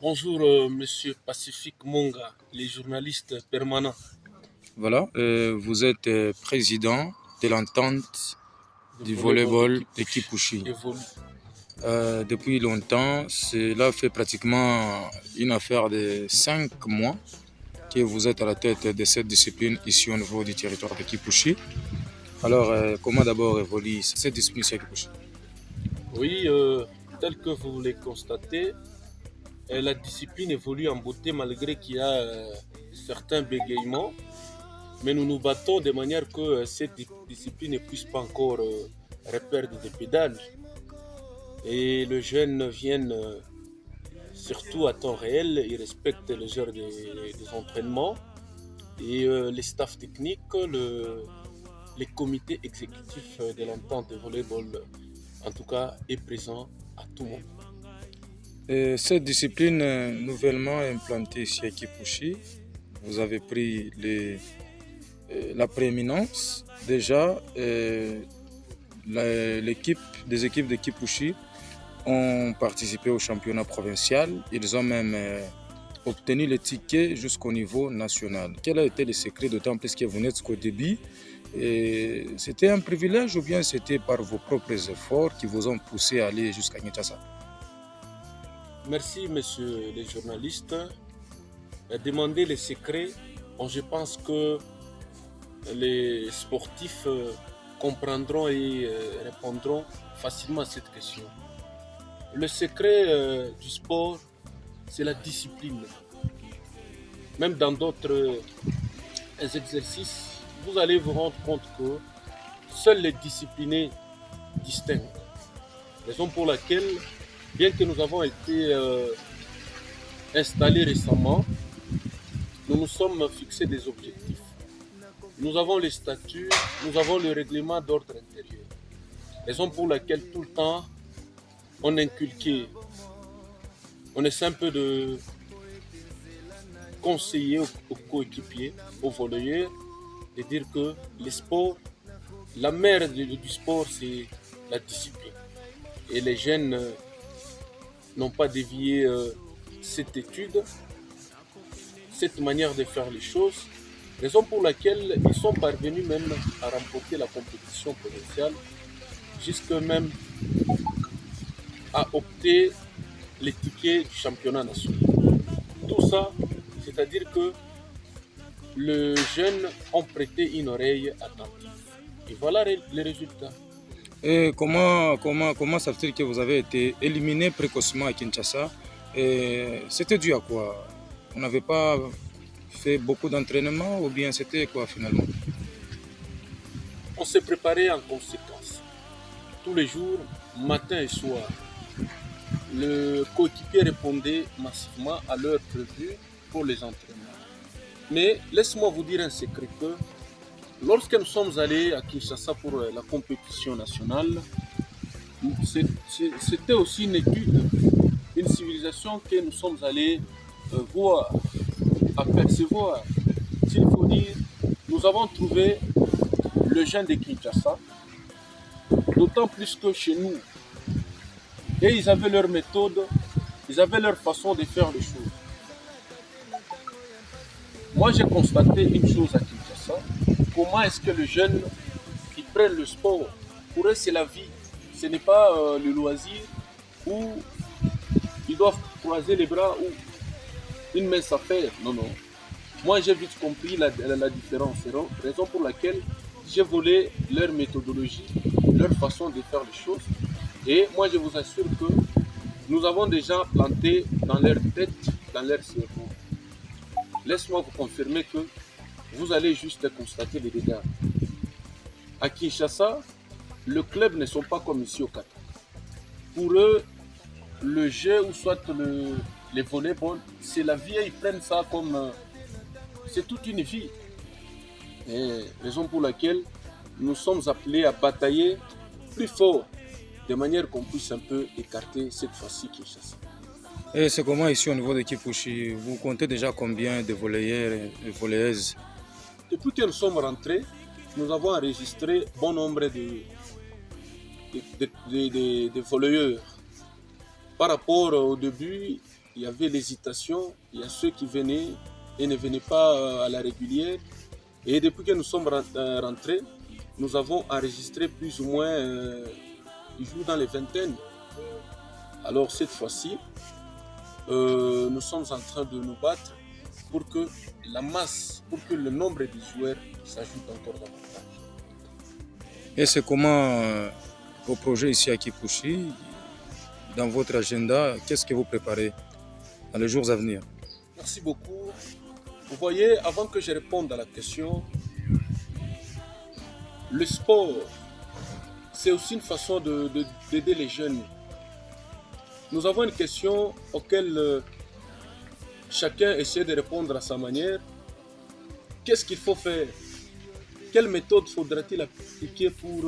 Bonjour, Monsieur Pacifique Monga, les journalistes permanents. Voilà, vous êtes président de l'entente du volleyball de Kipouchi. Depuis longtemps, cela fait pratiquement une affaire de 5 mois que vous êtes à la tête de cette discipline ici au niveau du territoire de Kipouchi. Alors, comment d'abord évolue cette discipline ici à Kipouchi? Oui, tel que vous le constatez, la discipline évolue en beauté malgré qu'il y a certains bégaiements, mais nous nous battons de manière que cette discipline ne puisse pas encore reperdre des pédales. Et les jeunes viennent surtout à temps réel, ils respectent les heures des entraînements et les staffs techniques, les comités exécutifs de l'entente de volleyball, en tout cas, est présent à tout moment. Et cette discipline nouvellement implantée ici à Kipouchi, vous avez pris la prééminence. Déjà, des équipes de Kipouchi ont participé au championnat provincial. Ils ont même obtenu le ticket jusqu'au niveau national. Quel a été le secret, d'autant plus que vous n'êtes qu'au début? C'était un privilège ou bien c'était par vos propres efforts qui vous ont poussé à aller jusqu'à Kinshasa? Merci, messieurs les journalistes. Demander les secrets, je pense que les sportifs comprendront et répondront facilement à cette question. Le secret du sport, c'est la discipline. Même dans d'autres exercices, vous allez vous rendre compte que seuls les disciplinés distinguent. Raison pour laquelle, bien que nous avons été installés récemment, nous nous sommes fixés des objectifs. Nous avons les statuts, nous avons le règlement d'ordre intérieur. Raison pour laquelle tout le temps, on inculquait, on essaie un peu de conseiller aux coéquipiers, aux volleyeurs, de dire que le sport, la mère du sport, c'est la discipline. Et les jeunes n'ont pas dévié cette étude, cette manière de faire les choses, raison pour laquelle ils sont parvenus même à remporter la compétition provinciale, jusque même à opter les tickets du championnat national. Tout ça, c'est-à-dire que les jeunes ont prêté une oreille attentive. Et voilà les résultats. Et comment ça veut dire que vous avez été éliminé précocement à Kinshasa? C'était dû à quoi? On n'avait pas fait beaucoup d'entraînement ou bien c'était quoi finalement? On s'est préparé en conséquence. Tous les jours, matin et soir, le coéquipier répondait massivement à l'heure prévue pour les entraînements. Mais laisse-moi vous dire un secret que lorsque nous sommes allés à Kinshasa pour la compétition nationale, c'était aussi une étude, une civilisation que nous sommes allés voir, apercevoir. S'il faut dire, nous avons trouvé le jeune de Kinshasa, d'autant plus que chez nous, et ils avaient leur méthode, ils avaient leur façon de faire les choses. Moi, j'ai constaté une chose à Kinshasa. Comment est-ce que les jeunes qui prennent le sport, pour eux, c'est la vie. Ce n'est pas le loisir où ils doivent croiser les bras ou une mince affaire. Non, non. Moi, j'ai vite compris la différence. C'est la raison pour laquelle j'ai volé leur méthodologie, leur façon de faire les choses. Et moi, je vous assure que nous avons déjà planté dans leur tête, dans leur cerveau. Laisse-moi vous confirmer que vous allez juste constater les dégâts. À Kinshasa, le club ne sont pas comme ici au Qatar. Pour eux, le jeu ou soit les volleyball, c'est la vie et ils prennent ça comme... c'est toute une vie. Et raison pour laquelle nous sommes appelés à batailler plus fort, de manière qu'on puisse un peu écarter cette fois-ci Kinshasa. Et c'est comment ici au niveau de Kipouchi? Vous comptez déjà combien de volleyeurs et volleyeuses? Depuis que nous sommes rentrés, nous avons enregistré bon nombre de volleyeurs. Par rapport au début, il y avait l'hésitation, il y a ceux qui venaient et ne venaient pas à la régulière. Et depuis que nous sommes rentrés, nous avons enregistré plus ou moins, ils jouent dans les vingtaines. Alors cette fois-ci, nous sommes en train de nous battre pour que la masse, pour que le nombre de joueurs s'ajoute encore davantage. Et c'est comment vos projets ici à Kipushi, dans votre agenda, qu'est-ce que vous préparez dans les jours à venir? Merci beaucoup. Vous voyez, avant que je réponde à la question, le sport, c'est aussi une façon d'aider les jeunes. Nous avons une question auquel chacun essaie de répondre à sa manière. Qu'est-ce qu'il faut faire? Quelle méthode faudra-t-il appliquer pour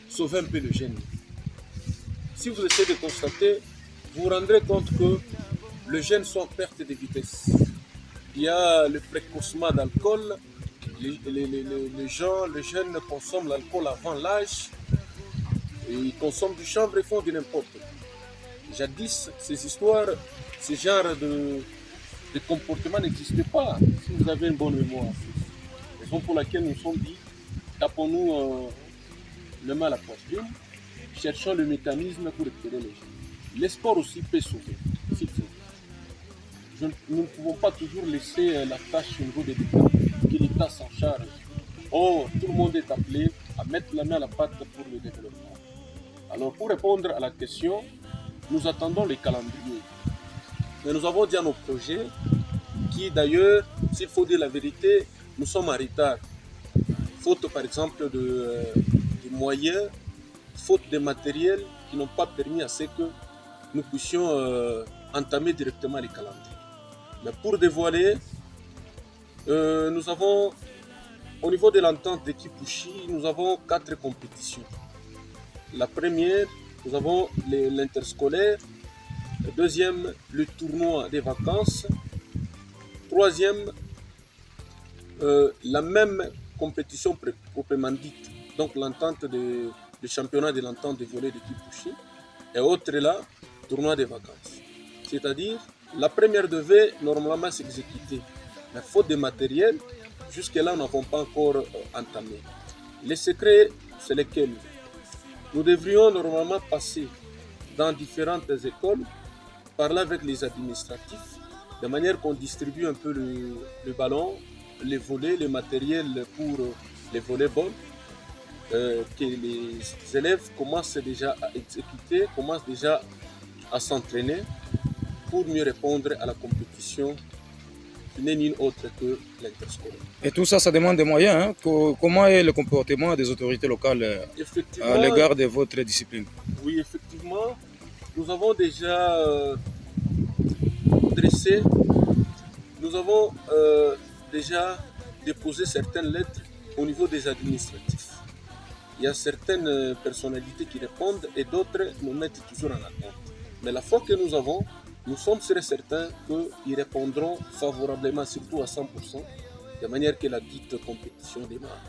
sauver un peu le jeune? Si vous essayez de constater, vous vous rendrez compte que le jeune sont en perte de vitesse. Il y a le précocement d'alcool. Les jeunes consomment l'alcool avant l'âge. Et ils consomment du chanvre et font du n'importe quoi. Jadis, ces histoires, ce genre de comportement n'existait pas, si vous avez une bonne mémoire. Raison pour laquelle nous sommes dit, tapons-nous le main à la poitrine, cherchons le mécanisme pour récupérer les gens. Le sport aussi peut sauver, s'il faut. Nous ne pouvons pas toujours laisser la tâche au niveau des États, que l'État s'en charge. Or, tout le monde est appelé à mettre la main à la pâte pour le développement. Alors, pour répondre à la question, nous attendons les calendriers. Mais nous avons dit à nos projets qui, d'ailleurs, s'il faut dire la vérité, nous sommes en retard. Faute, par exemple, de moyens, faute de matériel qui n'ont pas permis à ce que nous puissions entamer directement les calendriers. Mais pour dévoiler, nous avons, au niveau de l'entente de Kipushi, nous avons 4 compétitions. La première, nous avons l'interscolaire. Le deuxième, le tournoi des vacances. Troisième, la même compétition proprement dite, donc l'entente le championnat de l'entente de volley de Kipushi. Et autre là, tournoi des vacances. C'est-à-dire, la première devait normalement s'exécuter. Mais faute de matériel, jusque-là, nous n'avons pas encore entamé. Les secrets, c'est lesquels? Nous devrions normalement passer dans différentes écoles, parler avec les administratifs, de manière qu'on distribue un peu le ballon, les volets, le matériel pour les volleyball, que les élèves commencent déjà à exécuter, commencent déjà à s'entraîner pour mieux répondre à la compétition qui n'est ni autre que l'interscolaire. Et tout ça, ça demande des moyens. Hein? Comment est le comportement des autorités locales à l'égard de votre discipline? Oui, effectivement, nous avons déjà dressé, nous avons déjà déposé certaines lettres au niveau des administratifs. Il y a certaines personnalités qui répondent et d'autres nous mettent toujours en attente. Mais la foi que nous avons, nous sommes certains qu'ils répondront favorablement, surtout à 100%, de manière que la dite compétition démarre.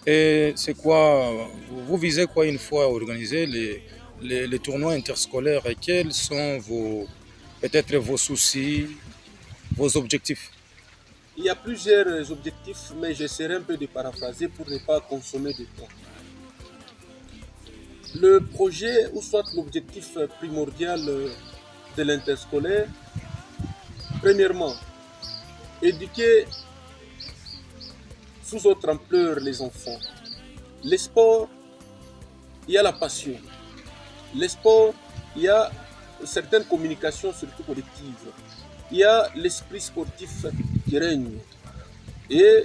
Et c'est quoi, vous visez quoi une fois organiser les tournois interscolaires et quels sont peut-être vos soucis, vos objectifs? Il y a plusieurs objectifs, mais j'essaierai un peu de paraphraser pour ne pas consommer de temps. Le projet, ou soit l'objectif primordial de l'interscolaire, premièrement, éduquer sous autre ampleur les enfants. Les sports, il y a la passion. Les sports, il y a certaines communications, surtout collectives. Il y a l'esprit sportif qui règne. Et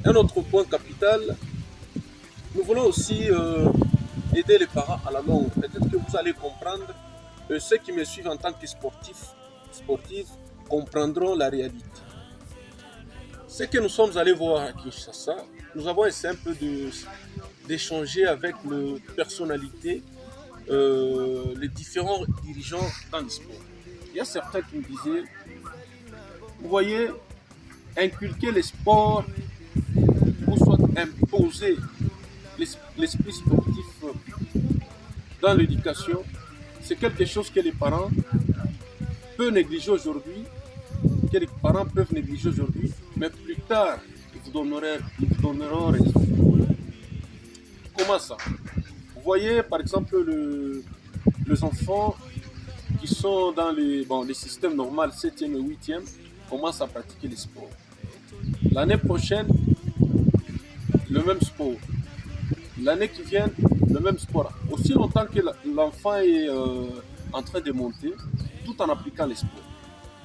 un autre point capital, nous voulons aussi aider les parents à la longue. Peut-être que vous allez comprendre, ceux qui me suivent en tant que sportifs comprendront la réalité. Ce que nous sommes allés voir à Kinshasa, nous avons essayé un peu d'échanger avec les personnalités, les différents dirigeants dans le sport. Il y a certains qui me disaient, vous voyez, inculquer les sports, ou soit imposer l'esprit sportif dans l'éducation, c'est quelque chose que les parents peut négliger aujourd'hui, que les parents peuvent négliger aujourd'hui, mais plus tard, ils vous donneront raison. Comment ça? Vous voyez, par exemple, les enfants qui sont dans les systèmes normaux, 7e et 8e, commencent à pratiquer les sports. L'année prochaine, le même sport. L'année qui vient, le même sport. Aussi longtemps que l'enfant est en train de monter, tout en appliquant les sports.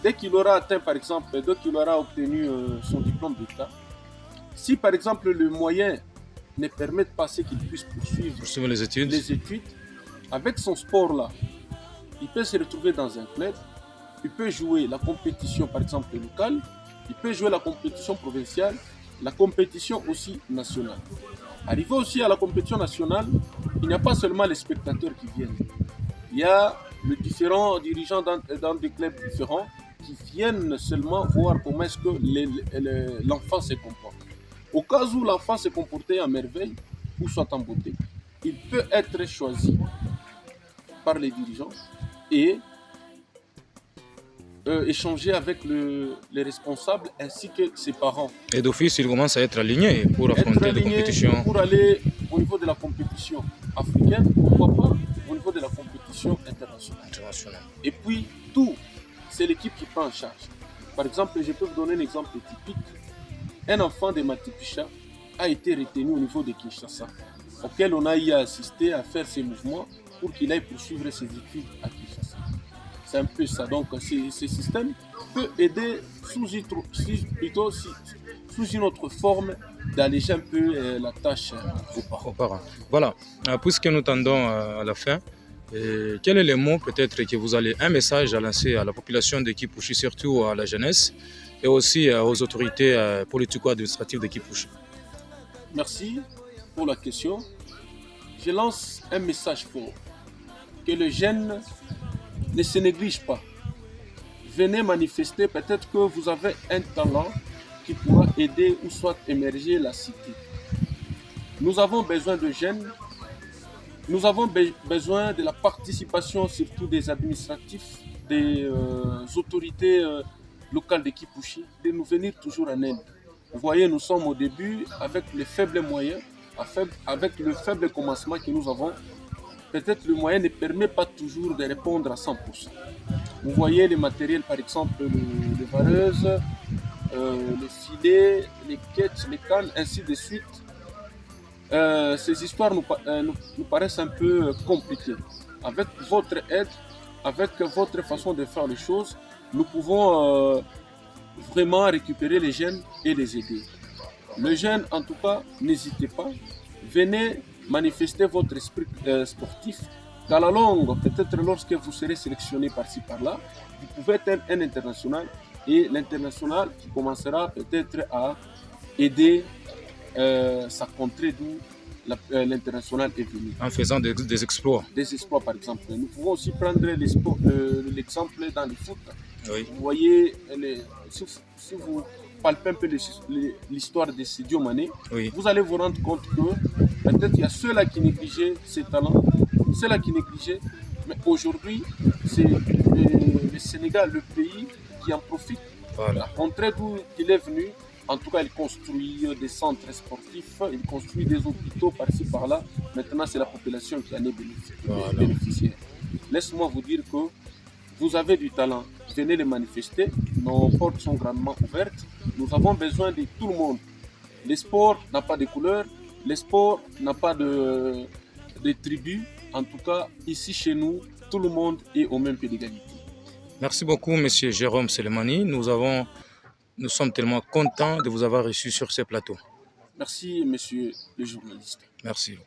Dès qu'il aura atteint, par exemple, dès qu'il aura obtenu son diplôme d'État, si par exemple le moyen ne permet pas qu'il puisse poursuivre les études, avec son sport-là, il peut se retrouver dans un club, il peut jouer la compétition par exemple locale, il peut jouer la compétition provinciale, la compétition aussi nationale. Arrivé aussi à la compétition nationale, il n'y a pas seulement les spectateurs qui viennent. Il y a les différents dirigeants dans des clubs différents qui viennent seulement voir comment est-ce que l'enfant se comporte. Au cas où l'enfant se comportait à merveille ou soit en beauté, il peut être choisi par les dirigeants et échanger avec les responsables ainsi que ses parents. Et d'office, il commence à être aligné pour affronter les compétitions. Pour aller au niveau de la compétition africaine, pourquoi pas au niveau de la compétition internationale. Et puis, tout, c'est l'équipe qui prend en charge. Par exemple, je peux vous donner un exemple typique. Un enfant de Matipicha a été retenu au niveau de Kinshasa, auquel on a eu à assister à faire ses mouvements pour qu'il aille poursuivre ses études à Kinshasa. C'est un peu ça. Donc, ce système peut aider sous une autre forme d'alléger un peu la tâche aux parents. Voilà. Puisque nous tendons à la fin, quel est le mot peut-être que vous allez, un message à lancer à la population de Kipushi, surtout à la jeunesse, et aussi aux autorités politico-administratives de Kipushi? Merci pour la question. Je lance un message fort. Que les jeunes ne se négligent pas. Venez manifester, peut-être que vous avez un talent qui pourra aider ou soit émerger la cité. Nous avons besoin de jeunes, nous avons besoin de la participation surtout des administratifs, des autorités locales de Kipushi, de nous venir toujours en aide. Vous voyez, nous sommes au début avec les faibles moyens, avec le faible commencement que nous avons. Peut-être le moyen ne permet pas toujours de répondre à 100%. Vous voyez les matériels, par exemple, les vareuses, les filets, les quêtes, les cannes, ainsi de suite. Ces histoires nous paraissent un peu compliquées. Avec votre aide, avec votre façon de faire les choses, nous pouvons vraiment récupérer les jeunes et les aider. Les jeunes, en tout cas, n'hésitez pas. Venez manifester votre esprit sportif, qu'à la longue, peut-être lorsque vous serez sélectionné par-ci par-là, vous pouvez être un international et l'international qui commencera peut-être à aider sa contrée d'où l'international est venu. En faisant des exploits. Des exploits par exemple. Nous pouvons aussi prendre l'exemple dans le foot. Oui. Vous voyez, si vous palpez un peu l'histoire de Sadio Mané, oui, vous allez vous rendre compte que peut-être il y a ceux-là qui négligeaient ses talents, ceux-là qui négligeaient, mais aujourd'hui, c'est le Sénégal, le pays qui en profite. Voilà. Montrer d'où il est venu. En tout cas, il construit des centres sportifs, il construit des hôpitaux par-ci par-là. Maintenant, c'est la population qui en est bénéficiaire. Laisse-moi vous dire que vous avez du talent. Venez les manifester. Nos portes sont grandement ouvertes. Nous avons besoin de tout le monde. Le sport n'a pas de couleur. Le sport n'a pas de tribu. En tout cas, ici chez nous, tout le monde est au même pied d'égalité. Merci beaucoup, Monsieur Jérôme Selemani. Nous sommes tellement contents de vous avoir reçu sur ce plateau. Merci, monsieur le journaliste. Merci.